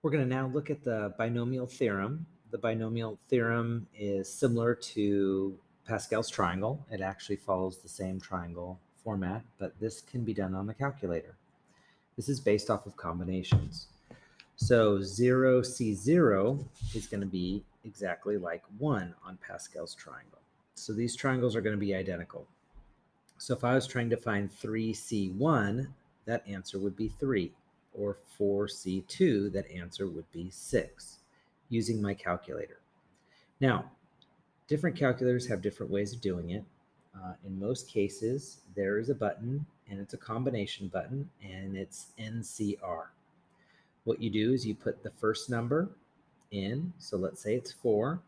We're going to now look at the binomial theorem. The binomial theorem is similar to Pascal's triangle. It actually follows the same triangle format, but this can be done on the calculator. This is based off of combinations. So 0C0 is going to be exactly like 1 on Pascal's triangle. So these triangles are going to be identical. So if I was trying to find 3C1, that answer would be 3. Or 4C2, that answer would be 6, using my calculator. Now, different calculators have different ways of doing it. In most cases, there is a button, and it's a combination button, and it's NCR. What you do is you put the first number in, so let's say it's 4,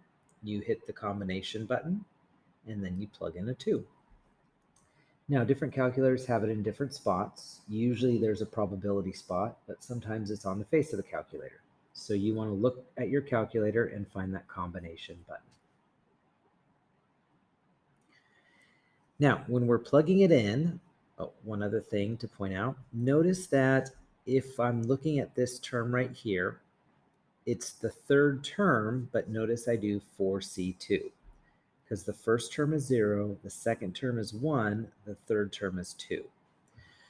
you hit the combination button, and then you plug in a 2. Now, different calculators have it in different spots. Usually there's a probability spot, but sometimes it's on the face of the calculator. So you want to look at your calculator and find that combination button. Now, when we're plugging it in, one other thing to point out, notice that if I'm looking at this term right here, it's the third term, but notice I do 4C2. Because the first term is 0, the second term is 1, the third term is 2.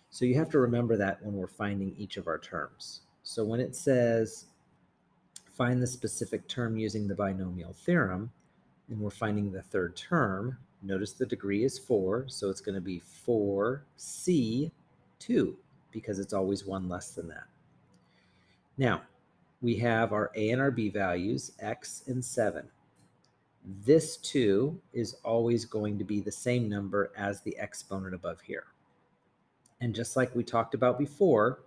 So you have to remember that when we're finding each of our terms. So when it says find the specific term using the binomial theorem, and we're finding the third term, notice the degree is 4, so it's going to be 4C2, because it's always 1 less than that. Now, we have our a and our b values, x and 7. This 2 is always going to be the same number as the exponent above here. And just like we talked about before,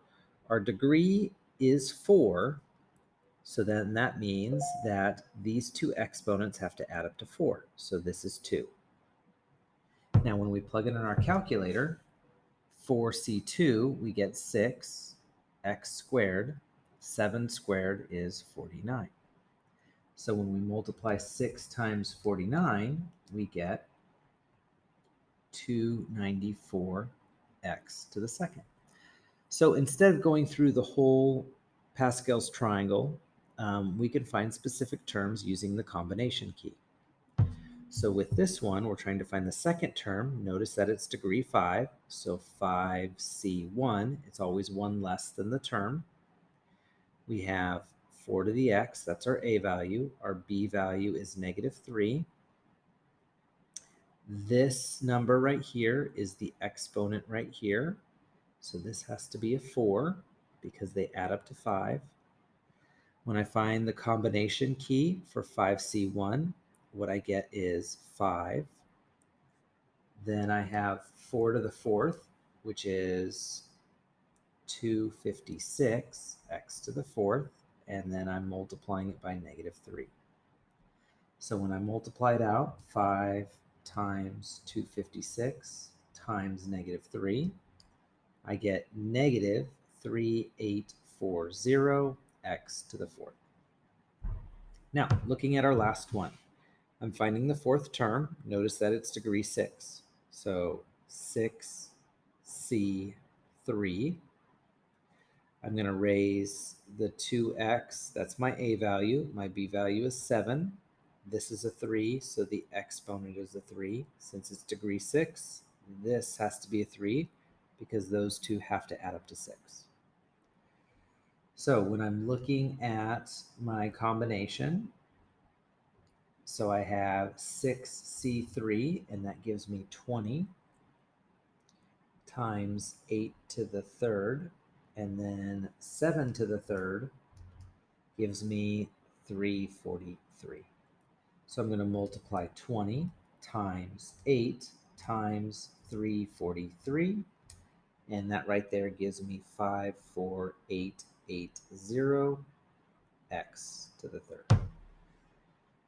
our degree is 4, so then that means that these two exponents have to add up to 4. So this is 2. Now when we plug it in our calculator, 4C2, we get 6, x squared, 7 squared is 49. So when we multiply 6 times 49, we get 294x to the second. So instead of going through the whole Pascal's triangle, we can find specific terms using the combination key. So with this one, we're trying to find the second term. Notice that it's degree 5, so 5C1. It's always 1 less than the term. We have 4 to the x, that's our a value. Our b value is -3. This number right here is the exponent right here. So this has to be a 4 because they add up to 5. When I find the combination key for 5C1, what I get is 5. Then I have 4 to the 4th, which is 256, x to the 4th, and then I'm multiplying it by -3. So when I multiply it out, 5 times 256 times -3, I get -3840 x to the 4th. Now, looking at our last one, I'm finding the fourth term. Notice that it's degree 6. So 6C3. I'm going to raise the 2x. That's my a value. My b value is 7. This is a 3, so the exponent is a 3. Since it's degree 6, this has to be a 3 because those two have to add up to 6. So when I'm looking at my combination, so I have 6C3, and that gives me 20 times 8 to the 3rd, and then 7 to the 3rd gives me 343. So I'm going to multiply 20 times 8 times 343, and that right there gives me 54880 x to the 3rd.